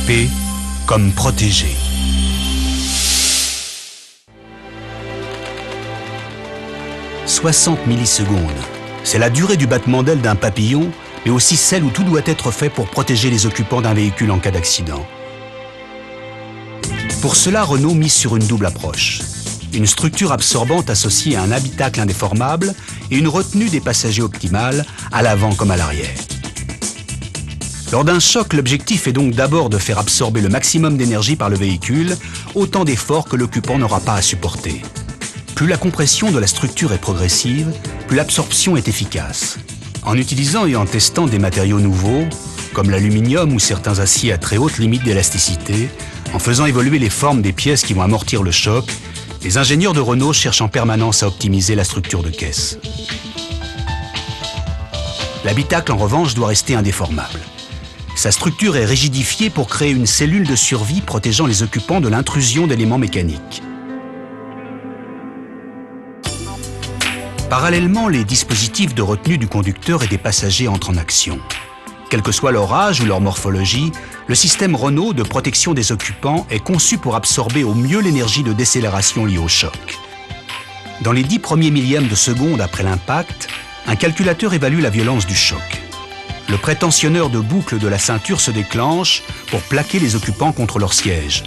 équipé comme protégé. « 60 millisecondes, c'est la durée du battement d'aile d'un papillon, mais aussi celle où tout doit être fait pour protéger les occupants d'un véhicule en cas d'accident. Pour cela, Renault mise sur une double approche. Une structure absorbante associée à un habitacle indéformable et une retenue des passagers optimale, à l'avant comme à l'arrière. Lors d'un choc, l'objectif est donc d'abord de faire absorber le maximum d'énergie par le véhicule, autant d'efforts que l'occupant n'aura pas à supporter. Plus la compression de la structure est progressive, plus l'absorption est efficace. En utilisant et en testant des matériaux nouveaux, comme l'aluminium ou certains aciers à très haute limite d'élasticité, en faisant évoluer les formes des pièces qui vont amortir le choc, les ingénieurs de Renault cherchent en permanence à optimiser la structure de caisse. L'habitacle, en revanche, doit rester indéformable. Sa structure est rigidifiée pour créer une cellule de survie protégeant les occupants de l'intrusion d'éléments mécaniques. Parallèlement, les dispositifs de retenue du conducteur et des passagers entrent en action. Quel que soit leur âge ou leur morphologie, le système Renault de protection des occupants est conçu pour absorber au mieux l'énergie de décélération liée au choc. Dans les 10 premiers millièmes de seconde après l'impact, un calculateur évalue la violence du choc. Le prétentionneur de boucle de la ceinture se déclenche pour plaquer les occupants contre leur siège.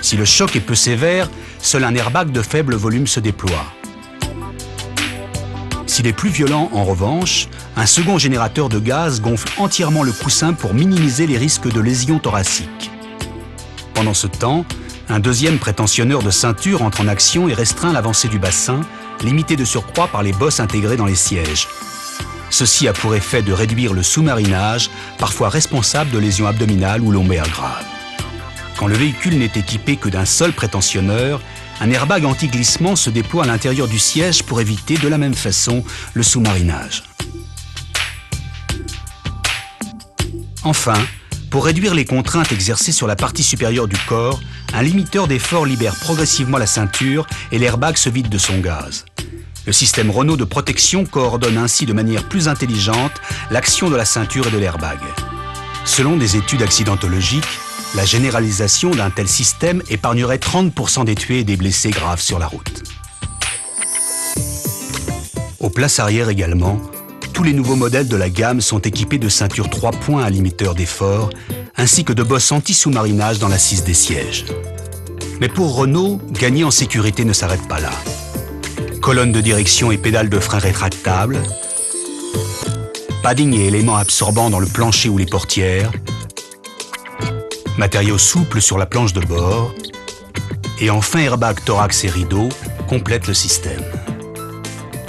Si le choc est peu sévère, seul un airbag de faible volume se déploie. S'il est plus violent, en revanche, un second générateur de gaz gonfle entièrement le coussin pour minimiser les risques de lésions thoraciques. Pendant ce temps, un deuxième prétentionneur de ceinture entre en action et restreint l'avancée du bassin, limité de surcroît par les bosses intégrées dans les sièges. Ceci a pour effet de réduire le sous-marinage, parfois responsable de lésions abdominales ou lombaires graves. Quand le véhicule n'est équipé que d'un seul prétentionneur, un airbag anti-glissement se déploie à l'intérieur du siège pour éviter de la même façon le sous-marinage. Enfin, pour réduire les contraintes exercées sur la partie supérieure du corps, un limiteur d'effort libère progressivement la ceinture et l'airbag se vide de son gaz. Le système Renault de protection coordonne ainsi de manière plus intelligente l'action de la ceinture et de l'airbag. Selon des études accidentologiques, la généralisation d'un tel système épargnerait 30% des tués et des blessés graves sur la route. Aux places arrière également, tous les nouveaux modèles de la gamme sont équipés de ceintures 3 points à limiteur d'effort, ainsi que de bosses anti-sous-marinage dans l'assise des sièges. Mais pour Renault, gagner en sécurité ne s'arrête pas là. Colonne de direction et pédales de frein rétractables, padding et éléments absorbants dans le plancher ou les portières, matériaux souples sur la planche de bord, et enfin airbag thorax et rideau complètent le système.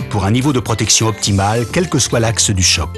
Pour un niveau de protection optimal, quel que soit l'axe du choc.